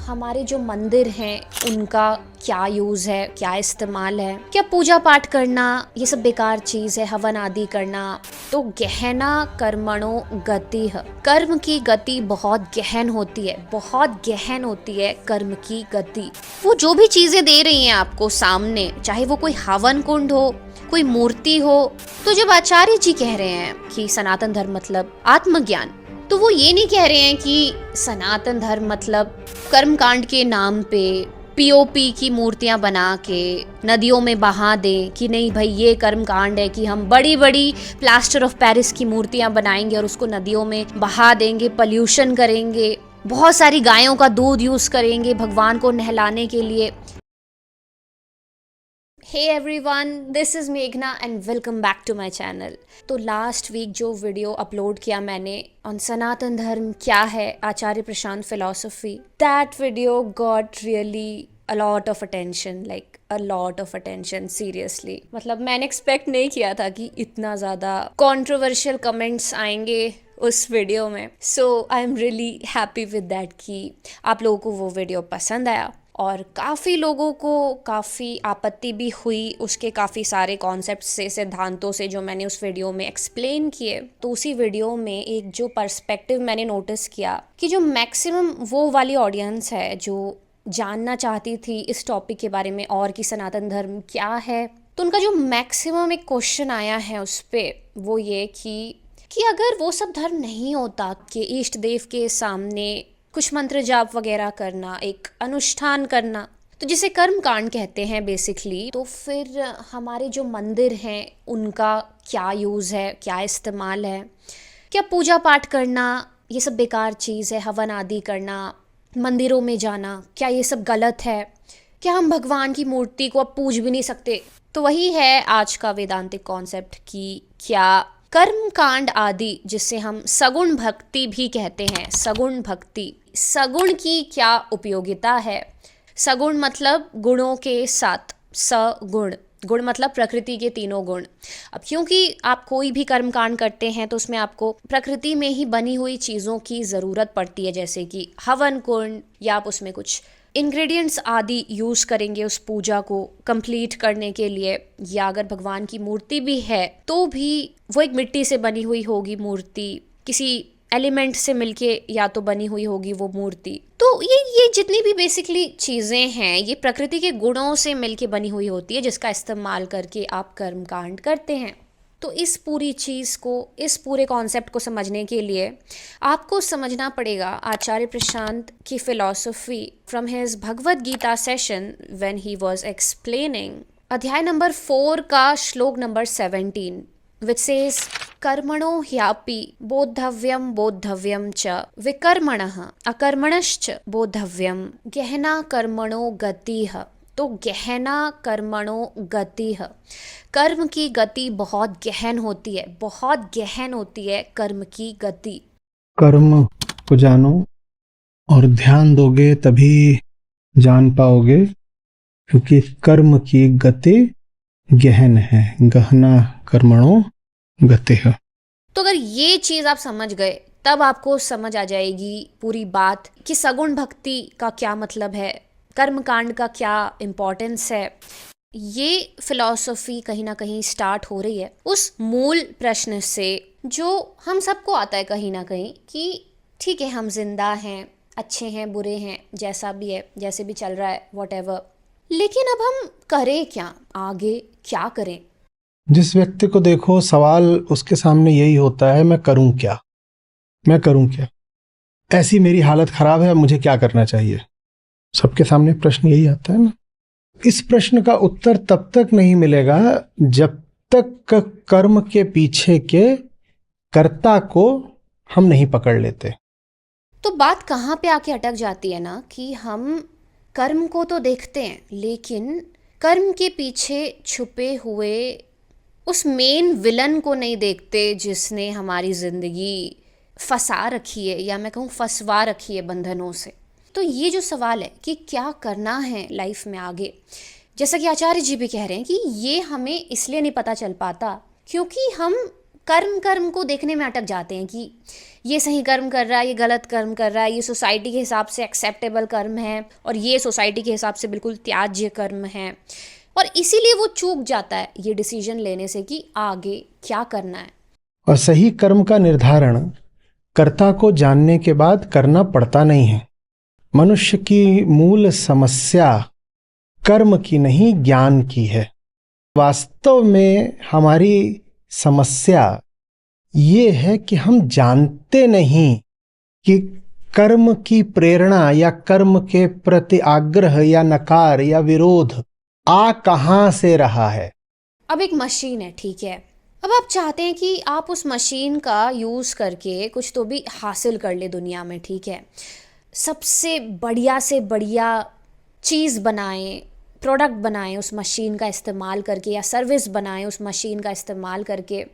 हमारे जो मंदिर हैं उनका क्या यूज़ है, क्या इस्तेमाल है, क्या पूजा पाठ करना ये सब बेकार चीज़ है, हवन आदि करना। तो गहना कर्मणो गति है, कर्म की गति बहुत गहन होती है, बहुत गहन होती है कर्म की गति। वो जो भी चीज़ें दे रही हैं आपको सामने, चाहे वो कोई हवन कुंड हो, कोई मूर्ति हो, तो जब आचार्य जी कह रहे हैं कि सनातन धर्म मतलब आत्मज्ञान, तो वो ये नहीं कह रहे हैं कि सनातन धर्म मतलब कर्मकांड के नाम पे पीओपी की मूर्तियां बना के नदियों में बहा दें कि नहीं भाई ये कर्मकांड है कि हम बड़ी बड़ी प्लास्टर ऑफ पेरिस की मूर्तियां बनाएंगे और उसको नदियों में बहा देंगे, पॉल्यूशन करेंगे, बहुत सारी गायों का दूध यूज करेंगे भगवान को नहलाने के लिए। हे एवरीवन, दिस इज़ मेघना and welcome back to my channel. तो लास्ट वीक जो वीडियो अपलोड किया मैंने ऑन सनातन धर्म क्या है, Acharya Prashant philosophy, that video got really a lot of attention, like a lot of attention, seriously. मतलब मैंने एक्सपेक्ट नहीं किया था कि इतना ज़्यादा कंट्रोवर्शियल कमेंट्स आएंगे उस वीडियो में। So I am really happy with that कि आप लोगों को वो वीडियो पसंद आया और काफ़ी लोगों को काफ़ी आपत्ति भी हुई उसके काफ़ी सारे कॉन्सेप्ट से, सिद्धांतों से जो मैंने उस वीडियो में एक्सप्लेन किए। तो उसी वीडियो में एक जो पर्सपेक्टिव मैंने नोटिस किया कि जो मैक्सिमम वो वाली ऑडियंस है जो जानना चाहती थी इस टॉपिक के बारे में और कि सनातन धर्म क्या है, तो उनका जो मैक्सिमम एक क्वेश्चन आया है उस पर वो ये कि अगर वो सब धर्म नहीं होता कि इष्ट देव के सामने कुछ मंत्र जाप वगैरह करना, एक अनुष्ठान करना, तो जिसे कर्म कांड कहते हैं बेसिकली, तो फिर हमारे जो मंदिर हैं उनका क्या यूज़ है, क्या इस्तेमाल है, क्या पूजा पाठ करना ये सब बेकार चीज़ है, हवन आदि करना, मंदिरों में जाना, क्या ये सब गलत है, क्या हम भगवान की मूर्ति को अब पूज भी नहीं सकते। तो वही है आज का वेदांतिक कॉन्सेप्ट कि क्या कर्म कांड आदि जिसे हम सगुण भक्ति भी कहते हैं, सगुण भक्ति, सगुण की क्या उपयोगिता है। सगुण मतलब गुणों के साथ, सगुण, गुण मतलब प्रकृति के तीनों गुण। अब क्योंकि आप कोई भी कर्म कांड करते हैं तो उसमें आपको प्रकृति में ही बनी हुई चीज़ों की ज़रूरत पड़ती है, जैसे कि हवन कुंड, या आप उसमें कुछ इंग्रेडिएंट्स आदि यूज़ करेंगे उस पूजा को कंप्लीट करने के लिए। या अगर भगवान की मूर्ति भी है तो भी वो एक मिट्टी से बनी हुई होगी मूर्ति, किसी एलिमेंट से मिलके या तो बनी हुई होगी वो मूर्ति। तो ये जितनी भी बेसिकली चीज़ें हैं ये प्रकृति के गुणों से मिलके बनी हुई होती है, जिसका इस्तेमाल करके आप कर्म कांड करते हैं। तो इस पूरी चीज़ को, इस पूरे कॉन्सेप्ट को समझने के लिए आपको समझना पड़ेगा आचार्य प्रशांत की philosophy from his Bhagavad Gita session when he was explaining अध्याय नंबर 4 का श्लोक नंबर 17, which says कर्मणो ह्यापि बोद्धव्यम बोद्धव्यम च विकर्मणः अकर्मणश्च बोद्धव्यम गहना कर्मणो गतिः। तो गहना कर्मणो गति है, कर्म की गति बहुत गहन होती है, बहुत गहन होती है कर्म की गति। कर्म को जानो और ध्यान दोगे तभी जान पाओगे, क्योंकि कर्म की गति गहन है। गहना कर्मणो गति है। तो अगर ये चीज़ आप समझ गए तब आपको समझ आ जाएगी पूरी बात कि सगुण भक्ति का क्या मतलब है, कर्म कांड का क्या इम्पोर्टेंस है। ये फिलॉसफी कहीं ना कहीं स्टार्ट हो रही है उस मूल प्रश्न से जो हम सबको आता है कहीं ना कहीं कि ठीक है हम जिंदा हैं, अच्छे हैं, बुरे हैं, जैसा भी है, जैसे भी चल रहा है, व्हाटएवर, लेकिन अब हम करें क्या, आगे क्या करें। जिस व्यक्ति को देखो सवाल उसके सामने यही होता है, मैं करूं क्या, मैं करूं क्या, ऐसी मेरी हालत खराब है, मुझे क्या करना चाहिए। सबके सामने प्रश्न यही आता है ना। इस प्रश्न का उत्तर तब तक नहीं मिलेगा जब तक कर्म के पीछे के कर्ता को हम नहीं पकड़ लेते। तो बात कहाँ पे आके अटक जाती है ना कि हम कर्म को तो देखते हैं लेकिन कर्म के पीछे छुपे हुए उस मेन विलन को नहीं देखते जिसने हमारी जिंदगी फंसा रखी है, या मैं कहूँ फंसवा रखी है बंधनों से। तो ये जो सवाल है कि क्या करना है लाइफ में आगे, जैसा कि आचार्य जी भी कह रहे हैं कि ये हमें इसलिए नहीं पता चल पाता क्योंकि हम कर्म को देखने में अटक जाते हैं कि ये सही कर्म कर रहा है, ये गलत कर्म कर रहा है, ये सोसाइटी के हिसाब से एक्सेप्टेबल कर्म है और ये सोसाइटी के हिसाब से बिल्कुल त्याज्य कर्म है। और इसीलिए वो चूक जाता है ये डिसीजन लेने से कि आगे क्या करना है। और सही कर्म का निर्धारण कर्ता को जानने के बाद करना पड़ता नहीं है। मनुष्य की मूल समस्या कर्म की नहीं, ज्ञान की है। वास्तव में हमारी समस्या ये है कि हम जानते नहीं कि कर्म की प्रेरणा या कर्म के प्रति आग्रह या नकार या विरोध आ कहां से रहा है। अब एक मशीन है, ठीक है, अब आप चाहते हैं कि आप उस मशीन का यूज़ करके कुछ तो भी हासिल कर ले दुनिया में, ठीक है, सबसे बढ़िया से बढ़िया चीज़ बनाएं, प्रोडक्ट बनाएं उस मशीन का इस्तेमाल करके, या सर्विस बनाएं उस मशीन का इस्तेमाल करके।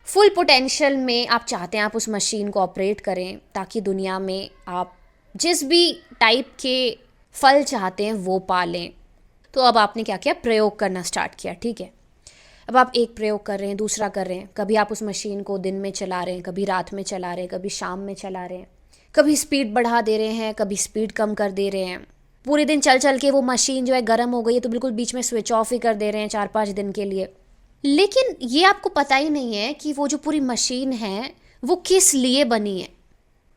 फुल पोटेंशियल में आप चाहते हैं आप उस मशीन को ऑपरेट करें ताकि दुनिया में आप जिस भी टाइप के फल चाहते हैं वो पालें। तो अब आपने क्या किया, प्रयोग करना स्टार्ट किया, ठीक है। अब आप एक प्रयोग कर रहे हैं, दूसरा कर रहे हैं, कभी आप उस मशीन को दिन में चला रहे हैं, कभी रात में चला रहे हैं, कभी शाम में चला रहे हैं, कभी स्पीड बढ़ा दे रहे हैं, कभी स्पीड कम कर दे रहे हैं। पूरे दिन चल चल के वो मशीन जो है गर्म हो गई है तो बिल्कुल बीच में स्विच ऑफ ही कर दे रहे हैं 4-5 दिन के लिए। लेकिन ये आपको पता ही नहीं है कि वो जो पूरी मशीन है वो किस लिए बनी है,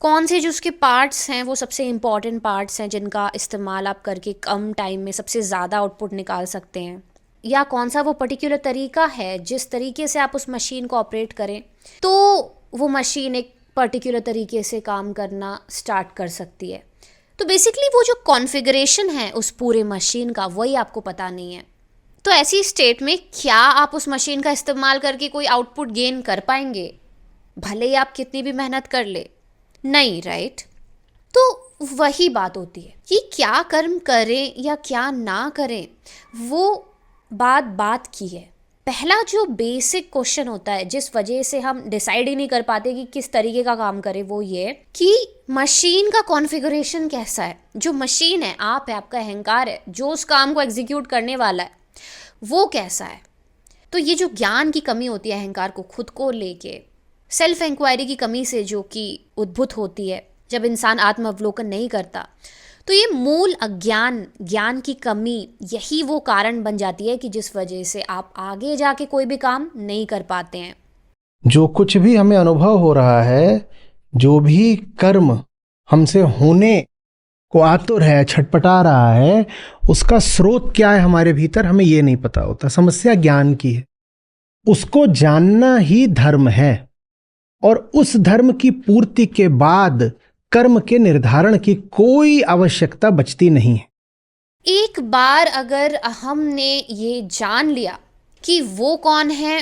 कौन से जो उसके पार्ट्स हैं वो सबसे इम्पॉर्टेंट पार्ट्स हैं जिनका इस्तेमाल आप करके कम टाइम में सबसे ज़्यादा आउटपुट निकाल सकते हैं, या कौन सा वो पर्टिकुलर तरीका है जिस तरीके से आप उस मशीन को ऑपरेट करें तो वो मशीन एक पर्टिकुलर तरीके से काम करना स्टार्ट कर सकती है। तो बेसिकली वो जो कॉन्फ़िगरेशन है उस पूरे मशीन का वही आपको पता नहीं है। तो ऐसी स्टेट में क्या आप उस मशीन का इस्तेमाल करके कोई आउटपुट गेन कर पाएंगे, भले ही आप कितनी भी मेहनत कर ले? नहीं, राइट। तो वही बात होती है कि क्या कर्म करें या क्या ना करें, वो बात की है। पहला जो बेसिक क्वेश्चन होता है जिस वजह से हम डिसाइड ही नहीं कर पाते कि किस तरीके का काम करें, वो ये कि मशीन का कॉन्फ़िगरेशन कैसा है। जो मशीन है, आप है, आपका अहंकार है, जो उस काम को एग्जीक्यूट करने वाला है वो कैसा है। तो ये जो ज्ञान की कमी होती है अहंकार को खुद को लेके, सेल्फ इंक्वायरी की कमी से जो कि उद्भूत होती है जब इंसान आत्म अवलोकन नहीं करता, तो ये मूल अज्ञान, ज्ञान की कमी, यही वो कारण बन जाती है कि जिस वजह से आप आगे जाके कोई भी काम नहीं कर पाते हैं। जो कुछ भी हमें अनुभव हो रहा है, जो भी कर्म हमसे होने को आतुर है, छटपटा रहा है, उसका स्रोत क्या है हमारे भीतर, हमें ये नहीं पता होता। समस्या ज्ञान की है। उसको जानना ही धर्म है और उस धर्म की पूर्ति के बाद कर्म के निर्धारण की कोई आवश्यकता बचती नहीं है। एक बार अगर हमने ये जान लिया कि वो कौन है,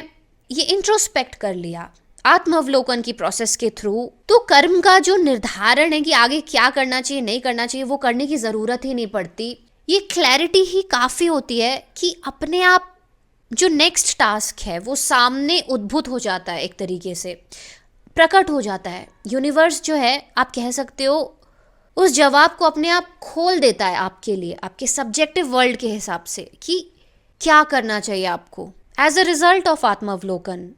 ये इंट्रोस्पेक्ट कर लिया आत्मावलोकन की प्रोसेस के थ्रू, तो कर्म का जो निर्धारण है कि आगे क्या करना चाहिए नहीं करना चाहिए वो करने की ज़रूरत ही नहीं पड़ती। ये क्लैरिटी ही काफ़ी होती है कि अपने आप जो नेक्स्ट टास्क है वो सामने उद्भूत हो जाता है, एक तरीके से प्रकट हो जाता है। यूनिवर्स जो है, आप कह सकते हो, उस जवाब को अपने आप खोल देता है आपके लिए, आपके सब्जेक्टिव वर्ल्ड के हिसाब से कि क्या करना चाहिए आपको एज अ रिजल्ट ऑफ आत्मावलोकन।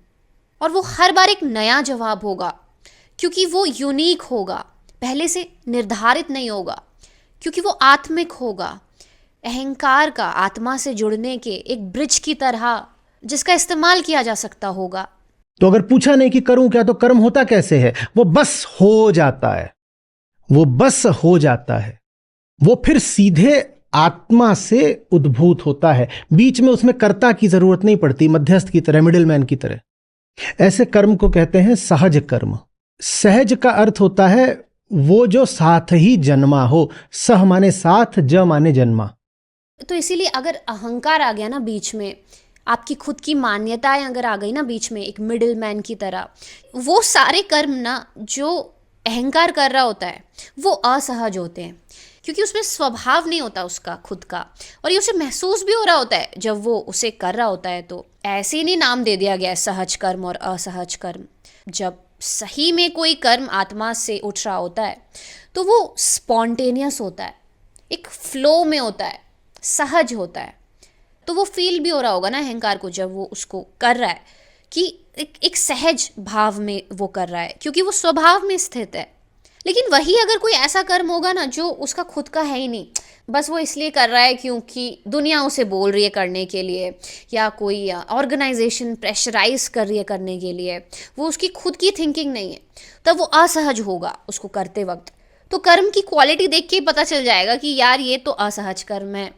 और वो हर बार एक नया जवाब होगा क्योंकि वो यूनिक होगा, पहले से निर्धारित नहीं होगा, क्योंकि वो आत्मिक होगा, अहंकार का आत्मा से जुड़ने के एक ब्रिज की तरह जिसका इस्तेमाल किया जा सकता होगा। तो अगर पूछा नहीं कि करूं क्या, तो कर्म होता कैसे है? वो बस हो जाता है, वो बस हो जाता है। वो फिर सीधे आत्मा से उद्भूत होता है, बीच में उसमें कर्ता की जरूरत नहीं पड़ती, मध्यस्थ की तरह, मिडिल मैन की तरह। ऐसे कर्म को कहते हैं सहज कर्म। सहज का अर्थ होता है वो जो साथ ही जन्मा हो। सह माने साथ, ज माने जन्मा। तो इसीलिए अगर अहंकार आ गया ना बीच में, आपकी खुद की मान्यताएं अगर आ गई ना बीच में, एक मिडिल मैन की तरह, वो सारे कर्म ना जो अहंकार कर रहा होता है वो असहज होते हैं, क्योंकि उसमें स्वभाव नहीं होता उसका खुद का, और ये उसे महसूस भी हो रहा होता है जब वो उसे कर रहा होता है। तो ऐसे ही नहीं नाम दे दिया गया है सहज कर्म और असहज कर्म। जब सही में कोई कर्म आत्मा से उठ रहा होता है तो वो स्पॉन्टेनियस होता है, एक फ्लो में होता है, सहज होता है। तो वो फील भी हो रहा होगा ना अहंकार को जब वो उसको कर रहा है कि एक सहज भाव में वो कर रहा है क्योंकि वो स्वभाव में स्थित है। लेकिन वही अगर कोई ऐसा कर्म होगा ना जो उसका खुद का है ही नहीं, बस वो इसलिए कर रहा है क्योंकि दुनिया उसे बोल रही है करने के लिए, या कोई ऑर्गेनाइजेशन प्रेशराइज कर रही है करने के लिए, वो उसकी खुद की थिंकिंग नहीं है, तब वो असहज होगा उसको करते वक्त। तो कर्म की क्वालिटी देख के ही पता चल जाएगा कि यार ये तो असहज कर्म है।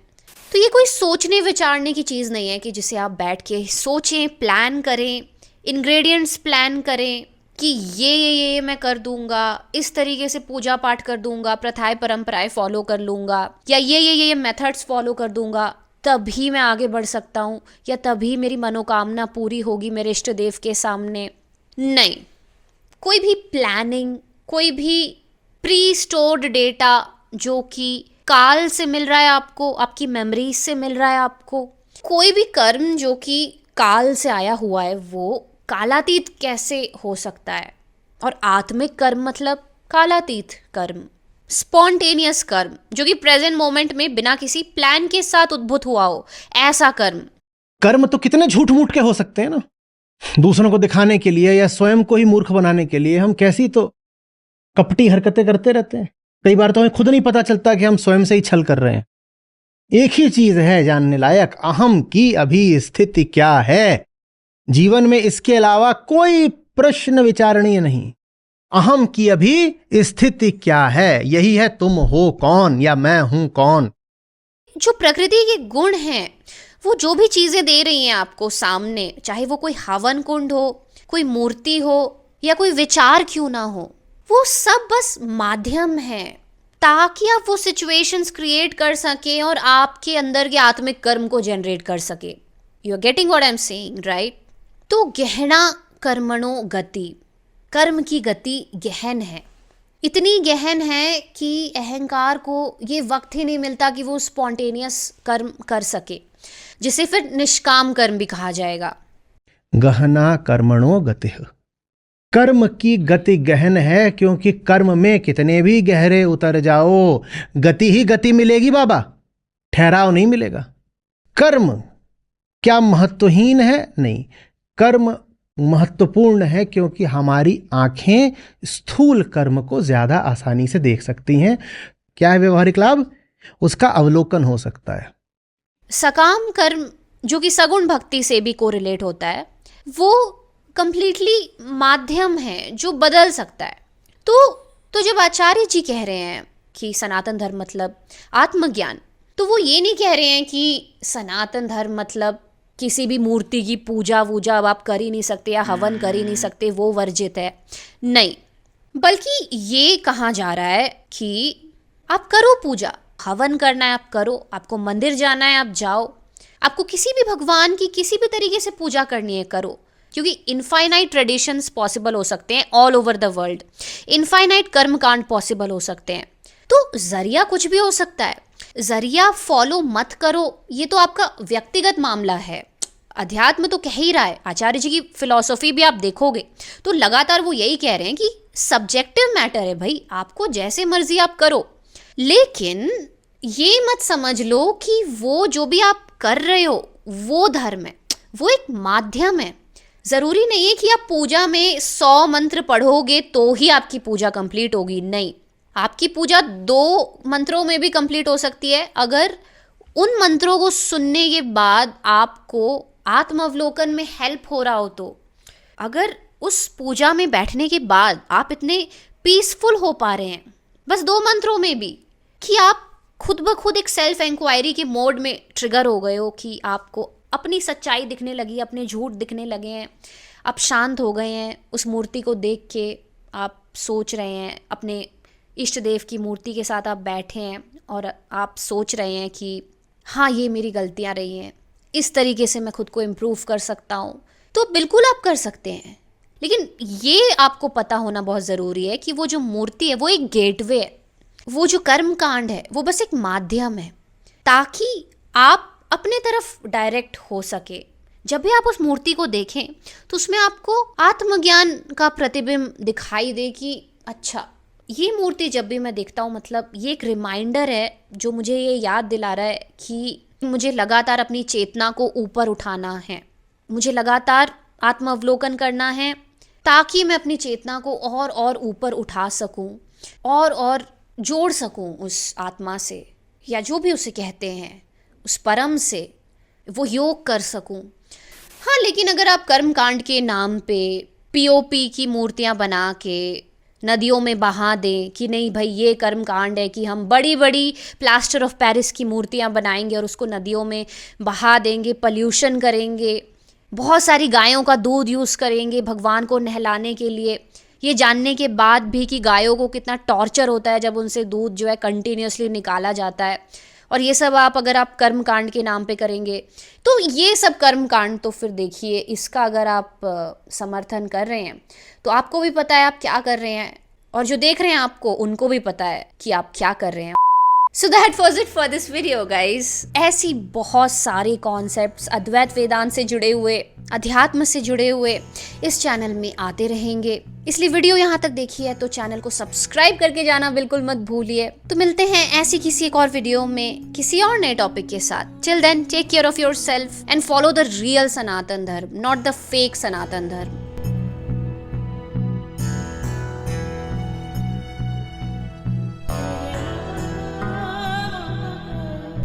तो ये कोई सोचने विचारने की चीज़ नहीं है कि जिसे आप बैठ के सोचें, प्लान करें, इंग्रेडिएंट्स प्लान करें कि ये मैं कर दूंगा, इस तरीके से पूजा पाठ कर दूंगा, प्रथाएं परंपराएं फॉलो कर लूंगा, या ये मेथड्स फॉलो कर दूंगा, तभी मैं आगे बढ़ सकता हूँ, या तभी मेरी मनोकामना पूरी होगी मेरे इष्ट देव के सामने। नहीं, कोई भी प्लानिंग, कोई भी प्री स्टोर्ड डेटा जो कि काल से मिल रहा है आपको, आपकी मेमोरीज से मिल रहा है आपको, कोई भी कर्म जो कि काल से आया हुआ है वो कालातीत कैसे हो सकता है? और आत्मिक कर्म मतलब कालातीत कर्म, स्पॉन्टेनियस कर्म जो कि प्रेजेंट मोमेंट में बिना किसी प्लान के साथ उद्भूत हुआ हो, ऐसा कर्म। कर्म तो कितने झूठ मूठ के हो सकते हैं ना, दूसरों को दिखाने के लिए या स्वयं को ही मूर्ख बनाने के लिए हम कैसी तो कपटी हरकतें करते रहते हैं। कई बार तो हमें खुद नहीं पता चलता कि हम स्वयं से ही छल कर रहे हैं। एक ही चीज है जानने लायक, अहम की अभी स्थिति क्या है जीवन में, इसके अलावा कोई प्रश्न विचारणीय नहीं। अहम की अभी स्थिति क्या है, यही है तुम हो कौन या मैं हूं कौन। जो प्रकृति के गुण हैं, वो जो भी चीजें दे रही हैं आपको सामने, चाहे वो कोई हवन कुंड हो, कोई मूर्ति हो, या कोई विचार क्यों ना हो, वो सब बस माध्यम है ताकि आप वो सिचुएशंस क्रिएट कर सके और आपके अंदर के आत्मिक कर्म को जनरेट कर सके। You are getting what I am saying, right? तो गहना कर्मणो गति, कर्म की गति गहन है, इतनी गहन है कि अहंकार को ये वक्त ही नहीं मिलता कि वो स्पॉन्टेनियस कर्म कर सके, जिसे फिर निष्काम कर्म भी कहा जाएगा। गहना कर्मणो गति, कर्म की गति गहन है क्योंकि कर्म में कितने भी गहरे उतर जाओ, गति ही गति मिलेगी बाबा, ठहराव नहीं मिलेगा। कर्म क्या महत्वहीन है? नहीं, कर्म महत्वपूर्ण है क्योंकि हमारी आंखें स्थूल कर्म को ज्यादा आसानी से देख सकती हैं। क्या है व्यवहारिक लाभ? उसका अवलोकन हो सकता है। सकाम कर्म जो कि सगुण भक्ति से भी कोरिलेट होता है, वो कंप्लीटली माध्यम है जो बदल सकता है। तो जब आचार्य जी कह रहे हैं कि सनातन धर्म मतलब आत्मज्ञान, तो वो ये नहीं कह रहे हैं कि सनातन धर्म मतलब किसी भी मूर्ति की पूजा वूजा अब आप कर ही नहीं सकते या हवन कर ही नहीं सकते, वो वर्जित है। नहीं, बल्कि ये कहा जा रहा है कि आप करो पूजा, हवन करना है आप करो, आपको मंदिर जाना है आप जाओ, आपको किसी भी भगवान की किसी भी तरीके से पूजा करनी है करो, क्योंकि इनफाइनाइट ट्रेडिशंस पॉसिबल हो सकते हैं all over the world, infinite कर्मकांड पॉसिबल हो सकते हैं। तो जरिया कुछ भी हो सकता है, जरिया फॉलो मत करो, ये तो आपका व्यक्तिगत मामला है। अध्यात्म तो कह ही रहा है, आचार्य जी की फिलॉसफी भी आप देखोगे तो लगातार वो यही कह रहे हैं कि सब्जेक्टिव मैटर है भाई, आपको जैसे मर्जी आप करो, लेकिन ये मत समझ लो कि वो जो भी आप कर रहे हो वो धर्म है, वो एक माध्यम है। जरूरी नहीं है कि आप पूजा में 100 मंत्र पढ़ोगे तो ही आपकी पूजा कंप्लीट होगी, नहीं, आपकी पूजा 2 मंत्रों में भी कंप्लीट हो सकती है अगर उन मंत्रों को सुनने के बाद आपको आत्मावलोकन में हेल्प हो रहा हो। तो अगर उस पूजा में बैठने के बाद आप इतने पीसफुल हो पा रहे हैं बस 2 मंत्रों में भी कि आप खुद ब खुद एक सेल्फ इंक्वायरी के मोड में ट्रिगर हो गए हो, कि आपको अपनी सच्चाई दिखने लगी, अपने झूठ दिखने लगे हैं, आप शांत हो गए हैं, उस मूर्ति को देख के आप सोच रहे हैं, अपने इष्ट देव की मूर्ति के साथ आप बैठे हैं और आप सोच रहे हैं कि हाँ ये मेरी गलतियाँ रही हैं, इस तरीके से मैं खुद को इम्प्रूव कर सकता हूँ, तो बिल्कुल आप कर सकते हैं। लेकिन ये आपको पता होना बहुत ज़रूरी है कि वो जो मूर्ति है वो एक गेटवे है, वो जो कर्म कांड है वो बस एक माध्यम है ताकि आप अपने तरफ डायरेक्ट हो सके। जब भी आप उस मूर्ति को देखें तो उसमें आपको आत्मज्ञान का प्रतिबिंब दिखाई दे कि अच्छा ये मूर्ति जब भी मैं देखता हूँ, मतलब ये एक रिमाइंडर है जो मुझे ये याद दिला रहा है कि मुझे लगातार अपनी चेतना को ऊपर उठाना है, मुझे लगातार आत्मावलोकन करना है, ताकि मैं अपनी चेतना को और ऊपर उठा सकूं और जोड़ सकूं उस आत्मा से, या जो भी उसे कहते हैं, उस परम से वो योग कर सकूं। हाँ, लेकिन अगर आप कर्म कांड के नाम पे पीओपी की मूर्तियां बना के नदियों में बहा दें कि नहीं भाई ये कर्म कांड है कि हम बड़ी बड़ी प्लास्टर ऑफ पेरिस की मूर्तियां बनाएंगे और उसको नदियों में बहा देंगे, पॉल्यूशन करेंगे, बहुत सारी गायों का दूध यूज़ करेंगे भगवान को नहलाने के लिए, ये जानने के बाद भी कि गायों को कितना टॉर्चर होता है जब उनसे दूध जो है कंटिन्यूसली निकाला जाता है, और ये सब अगर आप कर्म कांड के नाम पे करेंगे, तो ये सब कर्म कांड तो फिर देखिए, इसका अगर आप समर्थन कर रहे हैं तो आपको भी पता है आप क्या कर रहे हैं, और जो देख रहे हैं आपको उनको भी पता है कि आप क्या कर रहे हैं। So that was it for this video guys. ऐसी बहुत सारे कॉन्सेप्ट्स अद्वैत वेदांत से जुड़े हुए, अध्यात्म से जुड़े हुए इस चैनल में आते रहेंगे, इसलिए वीडियो यहाँ तक देखी है तो चैनल को सब्सक्राइब करके जाना बिल्कुल मत भूलिए। तो मिलते हैं ऐसी किसी एक और वीडियो में किसी और नए टॉपिक के साथ। Till then take care of yourself and follow the real Sanatan Dharma, not the fake सनातन धर्म।